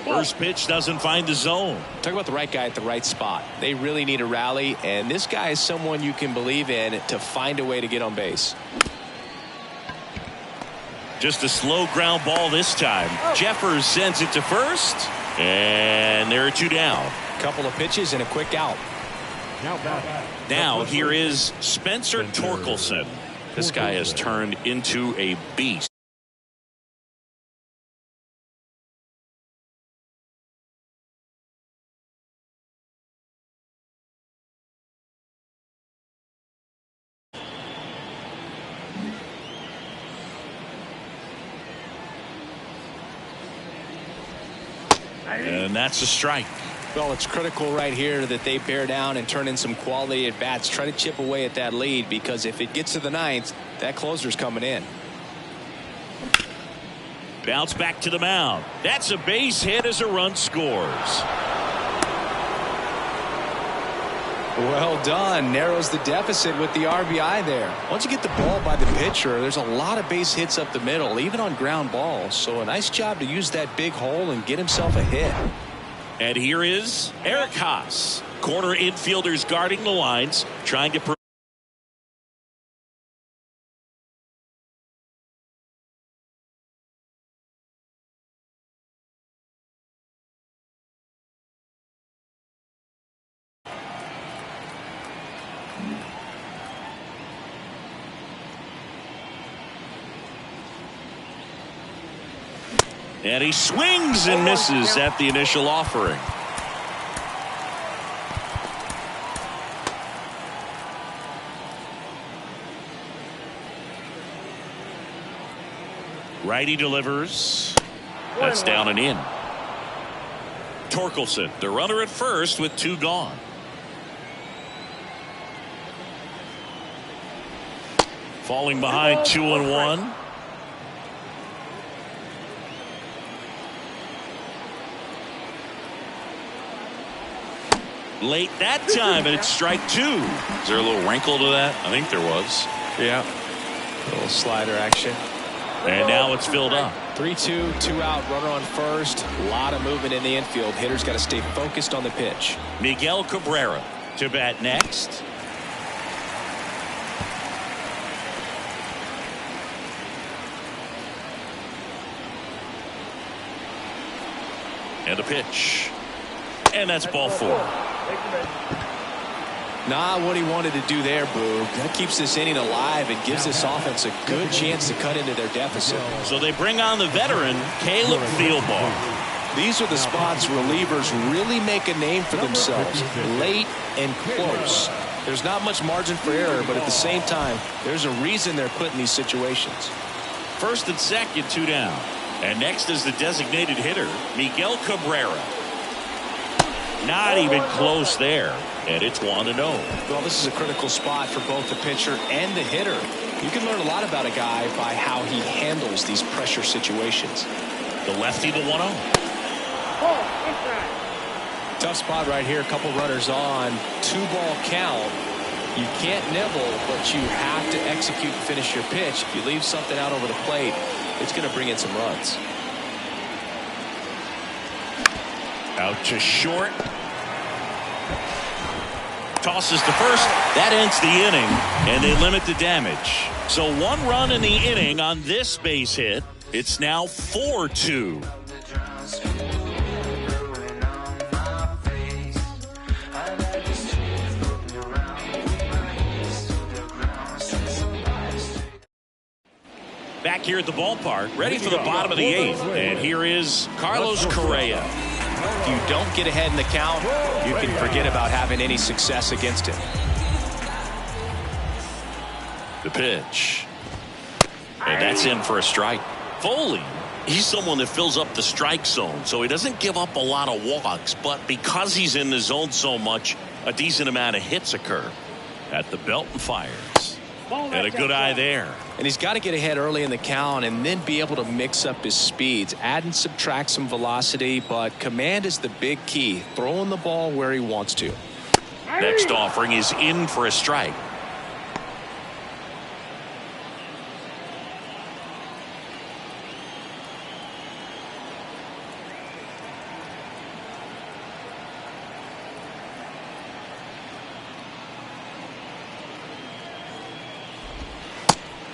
First pitch doesn't find the zone. Talk about the right guy at the right spot. They really need a rally, and this guy is someone you can believe in to find a way to get on base. Just a slow ground ball this time. Jeffers sends it to first, and there are two down. Couple of pitches and a quick out. Now here is Spencer Torkelson. This guy has turned into a beast. And that's a strike. Well, it's critical right here that they bear down and turn in some quality at bats. Try to chip away at that lead, because if it gets to the ninth, that closer's coming in. Bounce back to the mound. That's a base hit as a run scores. Well done. Narrows the deficit with the RBI there. Once you get the ball by the pitcher, there's a lot of base hits up the middle, even on ground balls. So a nice job to use that big hole and get himself a hit. And here is Eric Haas. Corner infielders guarding the lines, trying to and he swings and misses at the initial offering. Righty delivers. That's down and in. Torkelson, the runner at first with 2 gone. Falling behind 2-1. Late that time, and it's strike 2. Is there a little wrinkle to that? I think there was. Yeah. A little slider action. And now it's filled up. 3-2, 2 out, runner on first. A lot of movement in the infield. Hitter's got to stay focused on the pitch. Miguel Cabrera to bat next. And a pitch. And that's ball 4. Not what he wanted to do there, Boog. That keeps this inning alive and gives this offense a good chance to cut into their deficit. So they bring on the veteran, Caleb Thielbar. These are the spots relievers really make a name for themselves. Late and close. There's not much margin for error, but at the same time, there's a reason they're put in these situations. First and second, 2 down. And next is the designated hitter, Miguel Cabrera. Not even close there. And it's 1-0. Well, this is a critical spot for both the pitcher and the hitter. You can learn a lot about a guy by how he handles these pressure situations. The lefty, the 1-0. Tough spot right here. A couple runners on. 2-ball count. You can't nibble, but you have to execute and finish your pitch. If you leave something out over the plate, it's going to bring in some runs. Out to short. Tosses to first. That ends the inning, and they limit the damage. So 1 run in the inning on this base hit. It's now 4-2. Back here at the ballpark, ready for the bottom of the 8th. And here is Carlos Correa. If you don't get ahead in the count, you can forget about having any success against him. The pitch. And that's in for a strike. Foley, he's someone that fills up the strike zone, so he doesn't give up a lot of walks, but because he's in the zone so much, a decent amount of hits occur. At the belt and fires. And a good eye there. And he's got to get ahead early in the count and then be able to mix up his speeds. Add and subtract some velocity, but command is the big key. Throwing the ball where he wants to. Next offering is in for a strike.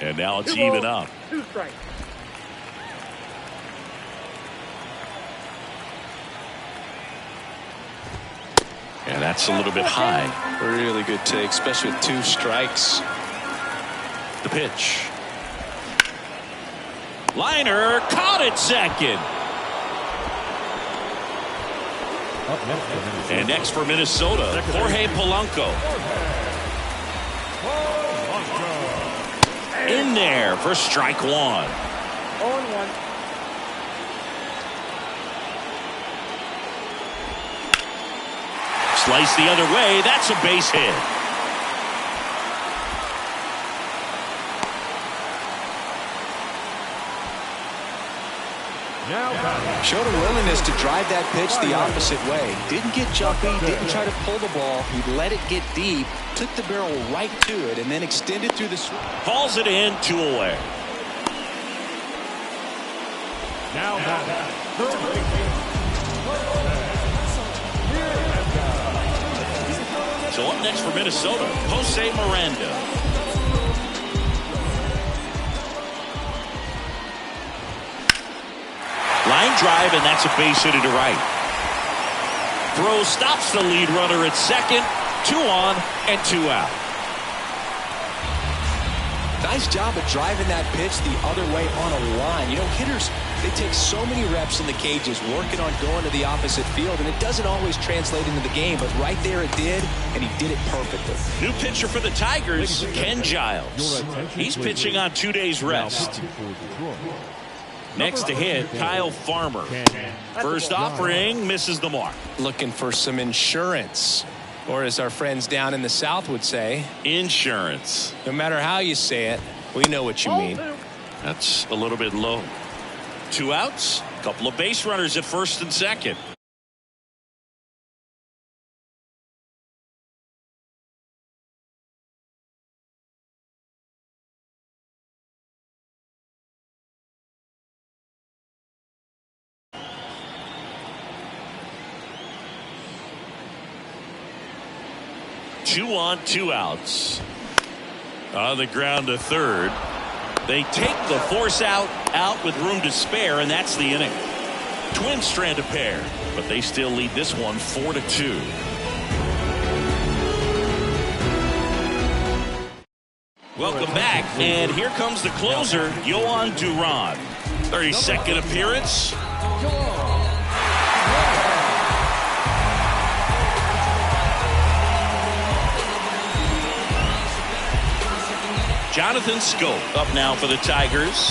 And now it's even up. 2 strikes. And that's a little bit high. Really good take, especially with 2 strikes. The pitch. Liner caught it second. And next for Minnesota, Jorge Polanco. In there for strike 1. 0-1. Slice the other way. That's a base hit. Showed a willingness to drive that pitch the opposite way. Didn't get jumpy, didn't try to pull the ball. He let it get deep, took the barrel right to it, and then extended through the swing. Hauls it in, 2 away. Now So up next for Minnesota, Jose Miranda. Line drive, and that's a base hit to right. Throw stops the lead runner at second. 2 on and 2 out. Nice job of driving that pitch the other way on a line. You know, hitters, they take so many reps in the cages working on going to the opposite field, and it doesn't always translate into the game, but right there it did, and he did it perfectly. New pitcher for the Tigers, Ken Giles. He's pitching on 2 days rest. Next to hit, Kyle Farmer. First offering, misses the mark. Looking for some insurance, or as our friends down in the South would say, insurance. No matter how you say it, we know what you mean. That's a little bit low. 2 outs, a couple of base runners at first and second. Two on, 2 outs. On the ground to third. They take the force out with room to spare, and that's the inning. Twins strand a pair, but they still lead this one 4-2. Welcome back, and here comes the closer, Yohan Duran. 32nd appearance. Jonathan Schoop up now for the Tigers.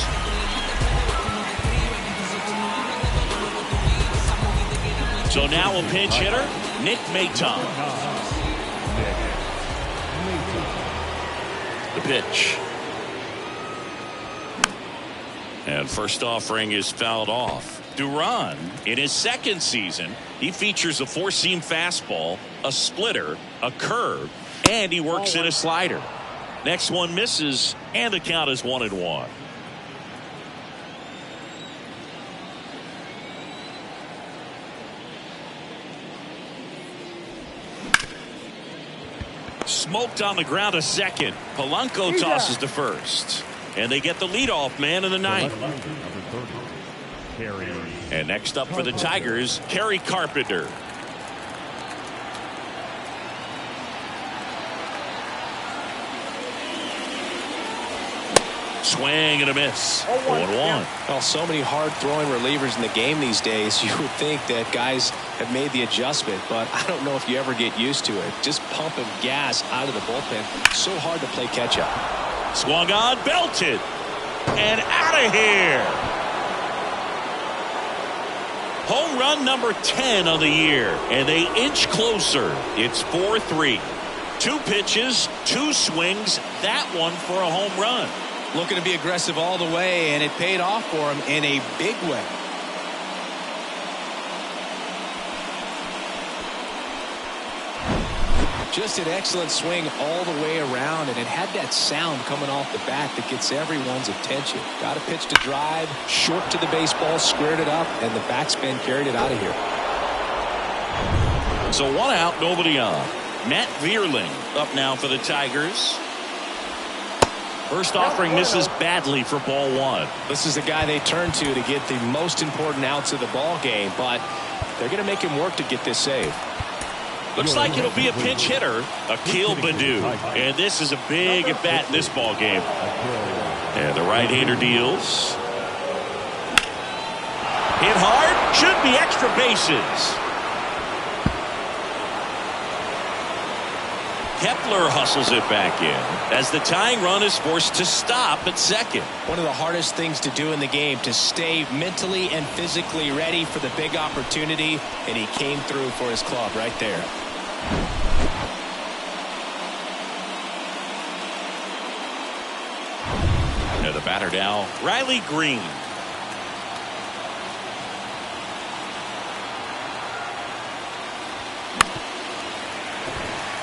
So now a pinch hitter, Nick Maton. The pitch. And first offering is fouled off. Duran, in his second season, he features a 4-seam fastball, a splitter, a curve, and he works in a slider. Next one misses, and the count is 1-1. Smoked on the ground to second. Polanco tosses to first. And they get the leadoff man in the ninth. And next up for the Tigers, Kerry Carpenter. Swing and a miss. 1-1. Well, so many hard-throwing relievers in the game these days. You would think that guys have made the adjustment, but I don't know if you ever get used to it. Just pumping gas out of the bullpen. So hard to play catch-up. Swung on, belted, and out of here. Home run number 10 on the year, and they inch closer. It's 4-3. 2 pitches, 2 swings. That one for a home run. Looking to be aggressive all the way, and it paid off for him in a big way. Just an excellent swing all the way around, and it had that sound coming off the bat that gets everyone's attention. Got a pitch to drive, short to the baseball, squared it up, and the backspin carried it out of here. So 1 out, nobody on. Matt Vierling up now for the Tigers. First offering misses badly for ball 1. This is the guy they turn to get the most important outs of the ball game, but they're going to make him work to get this save. Looks like it'll be a pinch hitter, Akil Baddoo. And this is a big at bat in this ball game. And the right-hander deals. Hit hard, should be extra bases. Kepler hustles it back in as the tying run is forced to stop at second. One of the hardest things to do in the game, to stay mentally and physically ready for the big opportunity, and he came through for his club right there. And the batter now, Riley Green.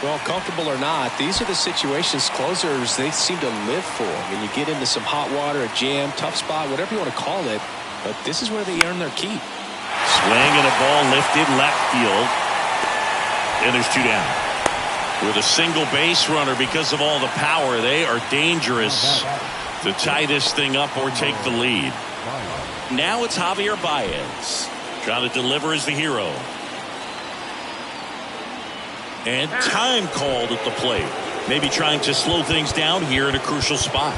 Well, comfortable or not, these are the situations closers they seem to live for. I mean, you get into some hot water, a jam, tough spot, whatever you want to call it, but this is where they earn their keep. Swing and a ball lifted left field. And there's 2 down. With a single base runner, because of all the power, they are dangerous to tie this thing up or take the lead. Now it's Javier Baez trying to deliver as the hero. And time called at the plate. Maybe trying to slow things down here in a crucial spot.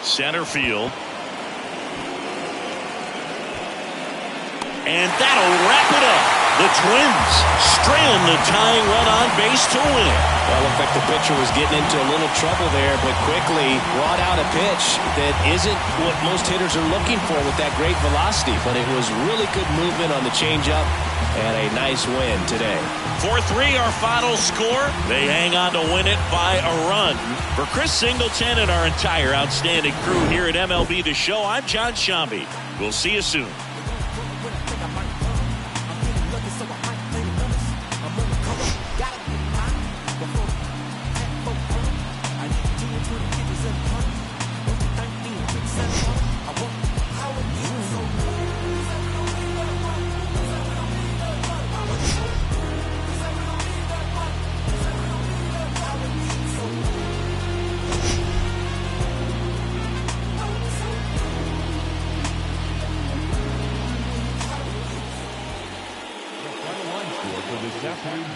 Center field. And that'll wrap it up. The Twins strand the tying run on base to win. Well, it looked like the pitcher was getting into a little trouble there, but quickly brought out a pitch that isn't what most hitters are looking for with that great velocity, but it was really good movement on the changeup and a nice win today. 4-3 our final score. They hang on to win it by a run. For Chris Singleton and our entire outstanding crew here at MLB The Show, I'm John Shambi. We'll see you soon. For this afternoon.